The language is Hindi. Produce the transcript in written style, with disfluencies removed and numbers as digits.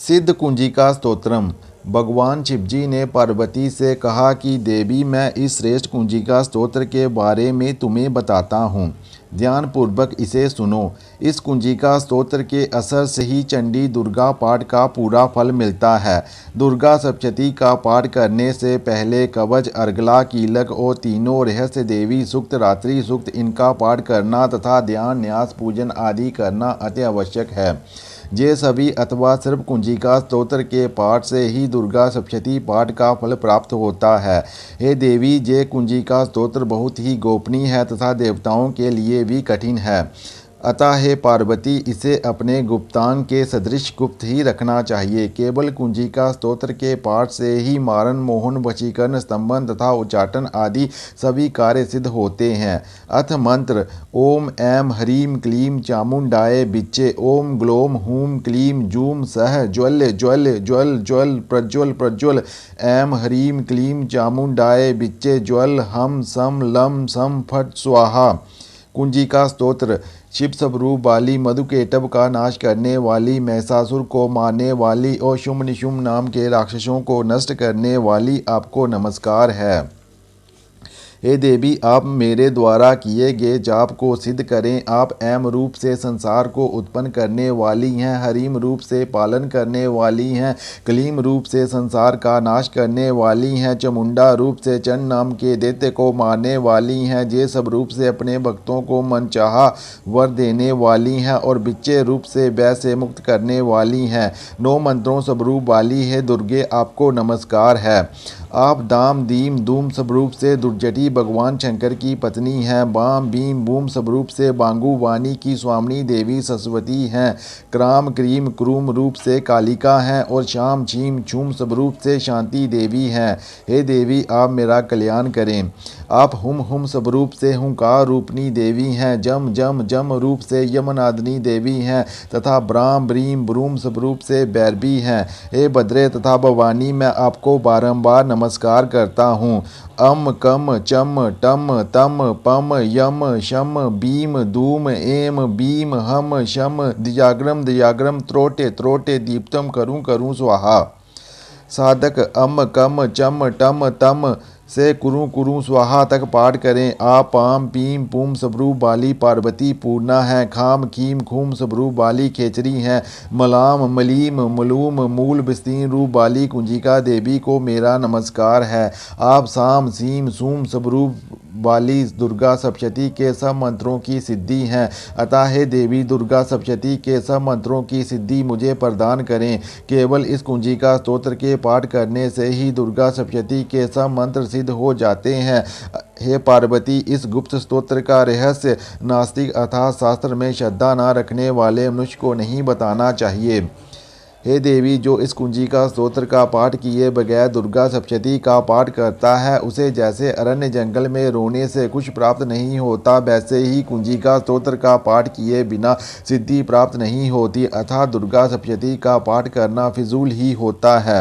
सिद्ध कुंजिका स्तोत्रम। भगवान शिवजी ने पार्वती से कहा कि देवी, मैं इस श्रेष्ठ कुंजिका स्तोत्र के बारे में तुम्हें बताता हूँ, ध्यानपूर्वक इसे सुनो। इस कुंजिका स्तोत्र के असर से ही चंडी दुर्गा पाठ का पूरा फल मिलता है। दुर्गा सप्तशती का पाठ करने से पहले कवच, अर्गला, कीलक और तीनों रहस्य देवी सूक्त, रात्रि सूक्त इनका पाठ करना तथा ध्यान, न्यास, पूजन आदि करना अति आवश्यक है। ये सभी अथवा सिर्फ कुंजिका स्तोत्र के पाठ से ही दुर्गा सप्तशती पाठ का फल प्राप्त होता है। हे देवी, ये कुंजिका स्तोत्र बहुत ही गोपनीय है तथा देवताओं के लिए भी कठिन है। अतः हे पार्वती, इसे अपने गुप्तांग के सदृश गुप्त ही रखना चाहिए। केवल कुंजिका स्तोत्र के पाठ से ही मारण, मोहन, वशीकरण, स्तंभन तथा उच्चाटन आदि सभी कार्य सिद्ध होते हैं। अथ मंत्र। ओम ऐं ह्रीं क्लीं चामुंडाय विच्चे। ओम ग्लौं हूं क्लीं जूं सः ज्वल ज्वल ज्वल ज्वल प्रज्वल प्रज्वल। ऐं ह्रीं क्लीं चामुंडाय विच्चे ज्वल हम सम लं सम फट स्वाहा। कुंजिका स्तोत्र। शिव स्वरूप वाली, मधुकेटभ का नाश करने वाली, महिषासुर को मारने वाली और शुंभ निशुंभ नाम के राक्षसों को नष्ट करने वाली आपको नमस्कार है। हे देवी, आप मेरे द्वारा किए गए जाप को सिद्ध करें। आप ऐम रूप से संसार को उत्पन्न करने वाली हैं, हरीम रूप से पालन करने वाली हैं, क्लीम रूप से संसार का नाश करने वाली हैं, चामुंडा रूप से चंड नाम के दैत्य को मारने वाली हैं, जे सब रूप से अपने भक्तों को मनचाहा वर देने वाली हैं और बिच्चे रूप से भय से मुक्त करने वाली हैं। 9 मंत्रों स्वरूप वाली है दुर्गे, आपको नमस्कार है। आप दाम दीम धूम स्वरूप से दुर्जटी भगवान शंकर की पत्नी हैं। बाम बीम बूम स्वरूप से बांगु वाणी की स्वामिनी देवी सरस्वती हैं। क्राम क्रीम क्रूम रूप से कालिका हैं और शाम छीम छूम स्वरूप से शांति देवी हैं। हे देवी, आप मेरा कल्याण करें। आप हुम स्वरूप से हुंकार रूपनी देवी हैं। जम जम जम रूप से यमनादिनी देवी हैं तथा ब्राम ब्रीम ब्रूम स्वरूप से भैरवी हैं। हे भद्रे तथा भवानी, मैं आपको बारंबार नमस्कार करता हूँ। अम कम चम टम तम पम यम शम बीम धूम एम बीम हम शम दिजाग्रम दिजाग्रम त्रोटे त्रोटे दीप्तम करूं करूं स्वाहा। साधक अम कम चम टम तम से कुरु कुरु स्वाहा तक पाठ करें। आ पाम पीम पूम स्वरूप वाली पार्वती पूर्णा है। खाम खीम खूम स्वरूप वाली खेचरी हैं। मलाम मलीम मलूम मूल विस्तीर्ण रूप वाली कुंजिका देवी को मेरा नमस्कार है। आप साम सीम सूम स्वरूप वाली दुर्गा सप्तशती के सब मंत्रों की सिद्धि हैं। अतः हे देवी, दुर्गा सप्तशती के सब मंत्रों की सिद्धि मुझे प्रदान करें। केवल इस कुंजिका स्तोत्र के पाठ करने से ही दुर्गा सप्तशती के सब मंत्र सिद्ध हो जाते हैं। हे पार्वती, इस गुप्त स्तोत्र का रहस्य नास्तिक अर्थात शास्त्र में श्रद्धा न रखने वाले मनुष्य को नहीं बताना चाहिए। हे देवी, जो इस कुंजिका स्तोत्र का पाठ किए बगैर दुर्गा सप्तशती का पाठ करता है, उसे जैसे अरण्य जंगल में रोने से कुछ प्राप्त नहीं होता, वैसे ही कुंजिका स्तोत्र का पाठ किए बिना सिद्धि प्राप्त नहीं होती। अर्थात दुर्गा सप्तशती का पाठ करना फिजूल ही होता है।